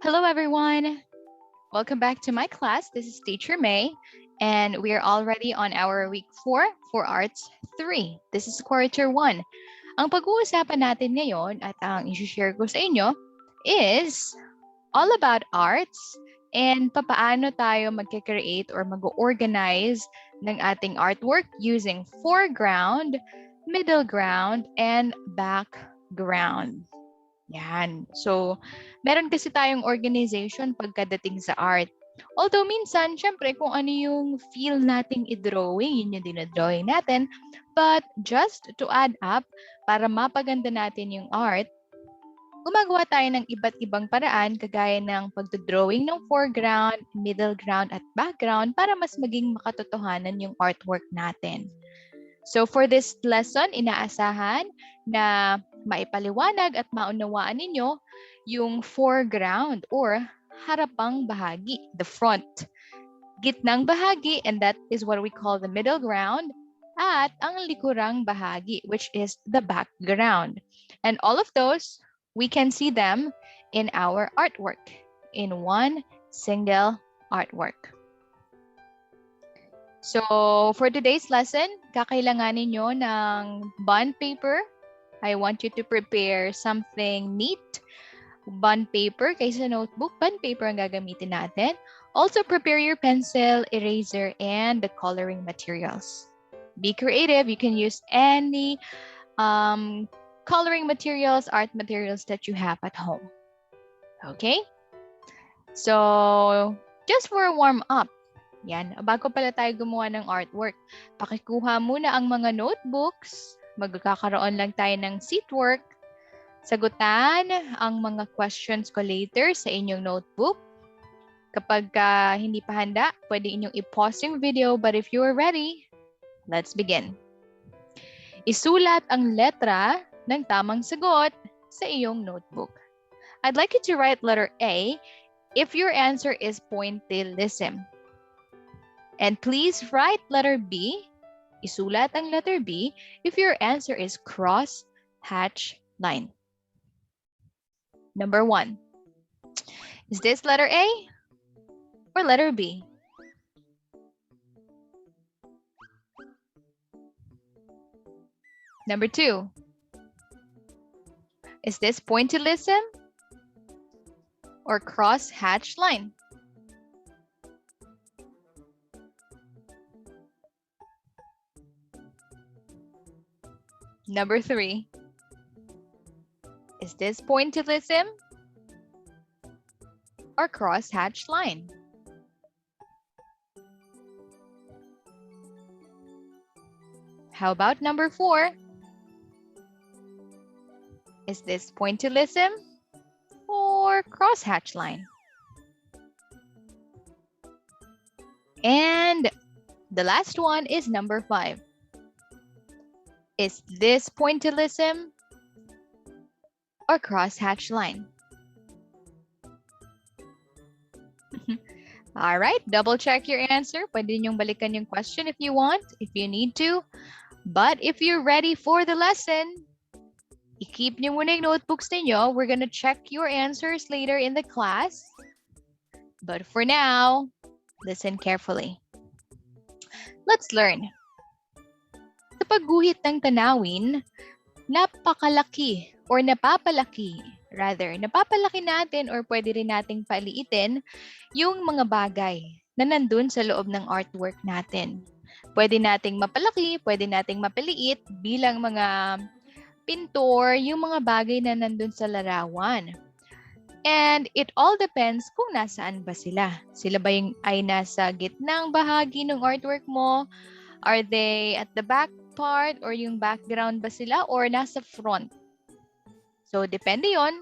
Hello, everyone. Welcome back to my class. This is Teacher May, and we are already on our week 4 for Arts 3. This is quarter 1. Ang pag-uusapan natin ngayon at ang i-share ko sa inyo is all about arts and papaano tayo magke-create or mag-organize ng ating artwork using foreground, middle ground, and background. Yan. So, meron kasi tayong organization pagkadating sa art. Although minsan, syempre, kung ano yung feel nating i-drawing, yun yung dinadrawing natin. But just to add up, para mapaganda natin yung art, gumagawa tayo ng iba't ibang paraan kagaya ng pagdodrawing ng foreground, middle ground, at background para mas maging makatotohanan yung artwork natin. So for this lesson, inaasahan na maipaliwanag at maunawaan ninyo yung foreground or harapang bahagi, the front. Gitnang bahagi, and that is what we call the middle ground, at ang likurang bahagi, which is the background. And all of those, we can see them in our artwork, in one single artwork. So, for today's lesson, kakailanganin nyo ng bond paper. I want you to prepare something neat. Bond paper kaysa notebook. Bond paper ang gagamitin natin. Also, prepare your pencil, eraser, and the coloring materials. Be creative. You can use any coloring materials, art materials that you have at home. Okay? So, just for a warm-up, yan, bago pala tayo gumawa ng artwork, pakikuha muna ang mga notebooks, magkakaroon lang tayo ng seatwork, sagutan ang mga questions ko later sa inyong notebook. Kapag hindi pa handa, pwede inyong i-pause yung video, but if you are ready, let's begin. Isulat ang letra ng tamang sagot sa iyong notebook. I'd like you to write letter A if your answer is pointillism. And please write letter B, isulat ang letter B, if your answer is cross-hatch line. Number 1. Is this letter A or letter B? Number 2. Is this pointillism or cross-hatch line? Number 3. Is this pointillism or cross-hatch line? How about number 4? Is this pointillism or cross-hatch line? And the last one is number 5. Is this pointillism or cross-hatch line? All right, double check your answer. Pwede niyong balikan yung question if you want, if you need to. But if you're ready for the lesson, i-keep niyo muna yung notebooks ninyo. We're gonna check your answers later in the class. But for now, listen carefully. Let's learn. Sa pagguhit ng tanawin, napapalaki natin or pwede rin nating paliitin yung mga bagay na nandun sa loob ng artwork natin. Pwede nating mapalaki, pwede nating mapaliit bilang mga pintor yung mga bagay na nandun sa larawan. And it all depends kung nasaan ba sila. Sila ba ay nasa gitnang bahagi ng artwork mo? Are they at the back part or yung background ba sila or nasa front? So, depende yon.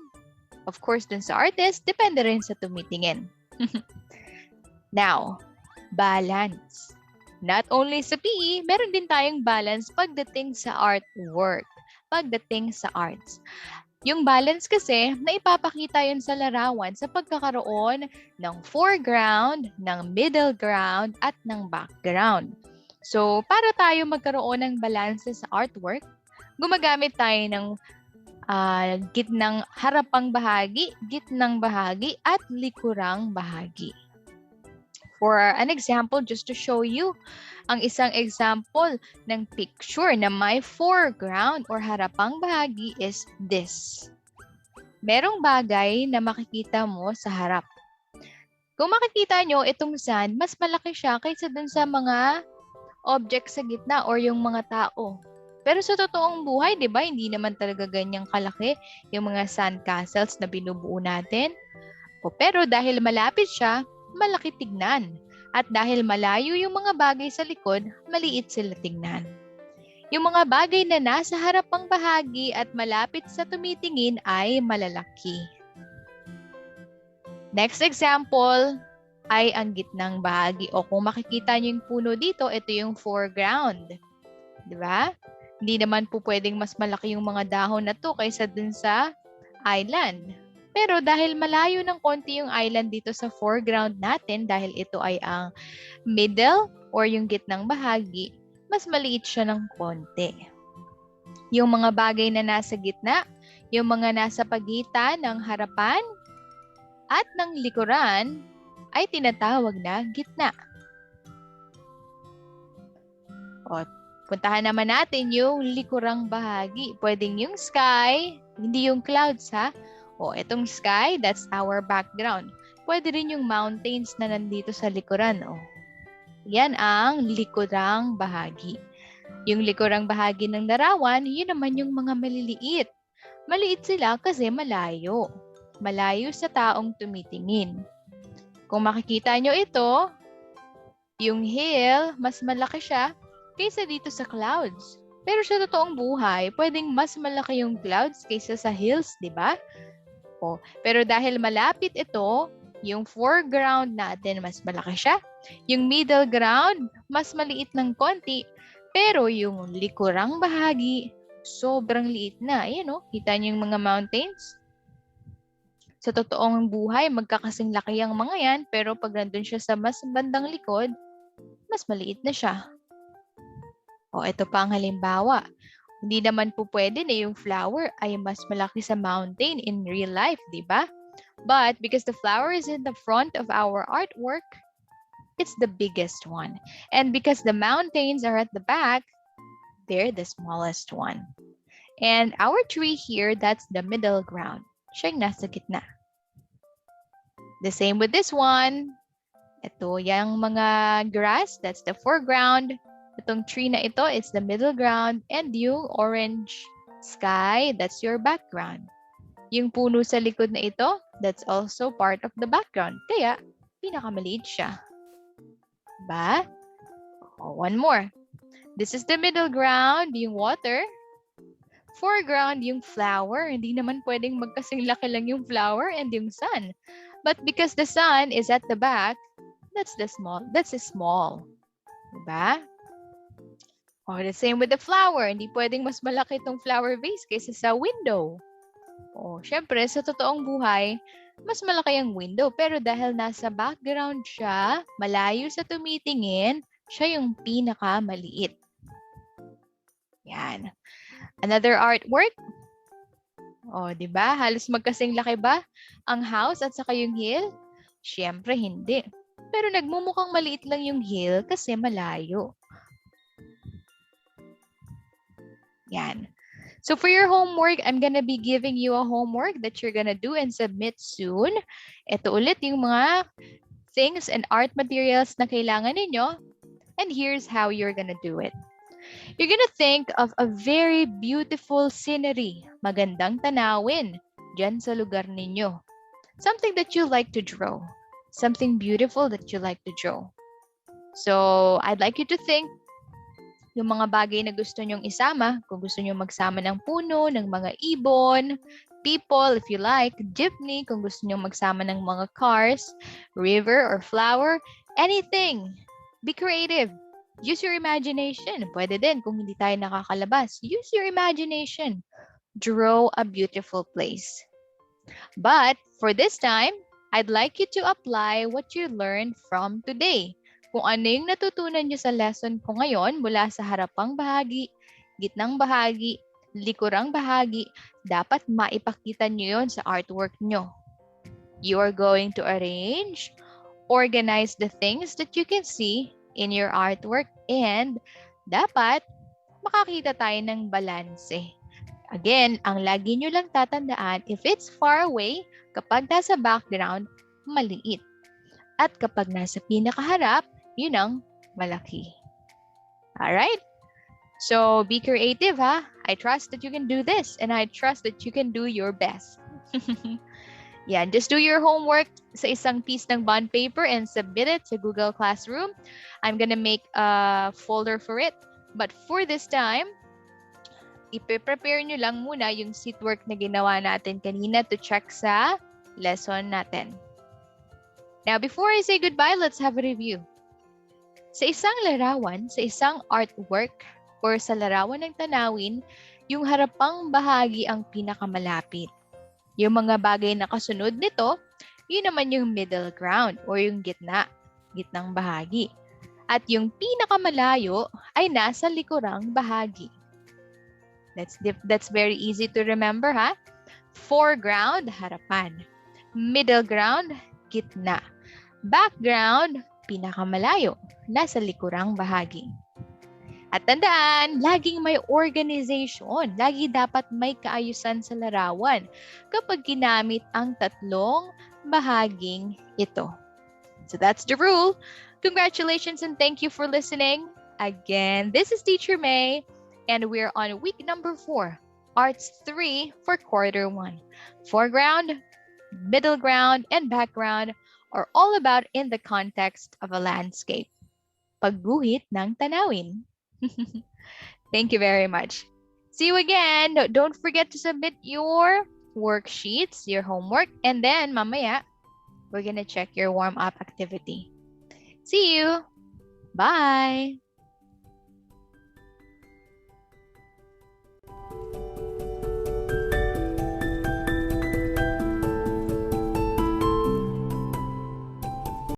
Of course, dun sa artist, depende rin sa tumitingin. Now, balance. Not only sa PE, meron din tayong balance pagdating sa artwork, pagdating sa arts. Yung balance kasi, naipapakita yun sa larawan sa pagkakaroon ng foreground, ng middle ground, at ng background. So, para tayo magkaroon ng balance sa artwork, gumagamit tayo ng harapang bahagi, gitnang bahagi, at likurang bahagi. For an example, just to show you, ang isang example ng picture na may foreground or harapang bahagi is this. Merong bagay na makikita mo sa harap. Kung makikita nyo, itong sand, mas malaki siya kaysa dun sa mga object sa gitna or yung mga tao. Pero sa totoong buhay, di ba, hindi naman talaga ganyang kalaki yung mga sand castles na binubuo natin. Pero dahil malapit siya, malaki tignan. At dahil malayo yung mga bagay sa likod, maliit sila tignan. Yung mga bagay na nasa harapang bahagi at malapit sa tumitingin ay malalaki. Next example ay ang gitnang bahagi. O kung makikita niyo yung puno dito, ito yung foreground. Di ba? Hindi naman po pwedeng mas malaki yung mga dahon na to kaysa dun sa island. Pero dahil malayo ng konti yung island dito sa foreground natin, dahil ito ay ang middle or yung gitnang bahagi, mas maliit siya ng konti. Yung mga bagay na nasa gitna, yung mga nasa pagitan ng harapan at ng likuran ay tinatawag na gitna. O, puntahan naman natin yung likurang bahagi. Pwedeng yung sky, hindi yung clouds ha. O, itong sky, that's our background. Pwede rin yung mountains na nandito sa likuran. O, yan ang likurang bahagi. Yung likurang bahagi ng larawan, yun naman yung mga maliliit. Maliit sila kasi malayo. Malayo sa taong tumitingin. Kung makikita nyo ito, yung hill, mas malaki siya kaysa dito sa clouds. Pero sa totoong buhay, pwedeng mas malaki yung clouds kaysa sa hills, di ba? Pero dahil malapit ito, yung foreground natin, mas malaki siya. Yung middle ground, mas maliit ng konti. Pero yung likurang bahagi, sobrang liit na. Ayan o, kita niyo yung mga mountains? Sa totoong buhay, magkakasing laki ang mga yan, pero pag nandun siya sa mas bandang likod, mas maliit na siya. Ito pa ang halimbawa. Hindi naman po pwede na yung flower ay mas malaki sa mountain in real life, di ba? But because the flower is in the front of our artwork, it's the biggest one. And because the mountains are at the back, they're the smallest one. And our tree here, that's the middle ground. Siya yung nasa gitna. The same with this one. Ito, yung mga grass, that's the foreground. Itong tree na ito, it's the middle ground. And yung orange sky, that's your background. Yung puno sa likod na ito, that's also part of the background. Kaya, pinakamaliit siya. Diba? One more. This is the middle ground, yung water. Foreground, yung flower. Hindi naman pwedeng magkasing laki lang yung flower and yung sun. But because the sun is at the back, that's a small. Diba? The same with the flower. Hindi pwedeng mas malaki itong flower vase kaysa sa window. Syempre, sa totoong buhay, mas malaki ang window. Pero dahil nasa background siya, malayo sa tumitingin, siya yung pinakamaliit. Yan. Another artwork. Diba? Halos magkasing laki ba ang house at saka yung hill? Syempre, hindi. Pero nagmumukhang maliit lang yung hill kasi malayo. Yan. So for your homework, I'm gonna be giving you a homework that you're gonna do and submit soon. Ito ulit yung mga things and art materials na kailangan ninyo. And here's how you're gonna do it. You're gonna think of a very beautiful scenery, magandang tanawin, dyan sa lugar ninyo. Something that you like to draw. Something beautiful that you like to draw. So, I'd like you to think yung mga bagay na gusto nyong isama. Kung gusto nyong magsama ng puno, ng mga ibon, people, if you like, jeepney, kung gusto nyong magsama ng mga cars, river or flower, anything. Be creative. Use your imagination. Pwede din kung hindi tayo nakakalabas. Use your imagination. Draw a beautiful place. But for this time, I'd like you to apply what you learned from today. Kung ano yung natutunan nyo sa lesson ko ngayon mula sa harapang bahagi, gitnang bahagi, likurang bahagi, dapat maipakita nyo yun sa artwork nyo. You are going to arrange, organize the things that you can see in your artwork, and dapat makakita tayo ng balanse. Again, ang lagi nyo lang tatandaan, if it's far away, kapag nasa background, maliit. At kapag nasa pinakaharap, yun ang malaki. Alright? So, be creative, ha? I trust that you can do this, and I trust that you can do your best. Yan, just do your homework sa isang piece ng bond paper and submit it to Google Classroom. I'm gonna make a folder for it. But for this time, ipe-prepare nyo lang muna yung seat work na ginawa natin kanina to check sa lesson natin. Now, before I say goodbye, let's have a review. Sa isang larawan, sa isang artwork, or sa larawan ng tanawin, yung harapang bahagi ang pinakamalapit. Yung mga bagay na kasunod nito, yun naman yung middle ground or yung gitnang bahagi. At yung pinakamalayo ay nasa likurang bahagi. That's very easy to remember, ha? Foreground, harapan. Middle ground, gitna. Background, pinakamalayo, nasa likurang bahagi. At tandaan, laging may organization. Lagi dapat may kaayusan sa larawan kapag ginamit ang tatlong bahaging ito. So that's the rule. Congratulations and thank you for listening. Again, this is Teacher May, and we're on week number 4, Arts 3 for quarter 1. Foreground, middle ground, and background are all about in the context of a landscape. Pagguhit ng tanawin. Thank you very much. See you again. Don't forget to submit your worksheets, your homework, and then mamaya, we're gonna check your warm-up activity. See you. Bye.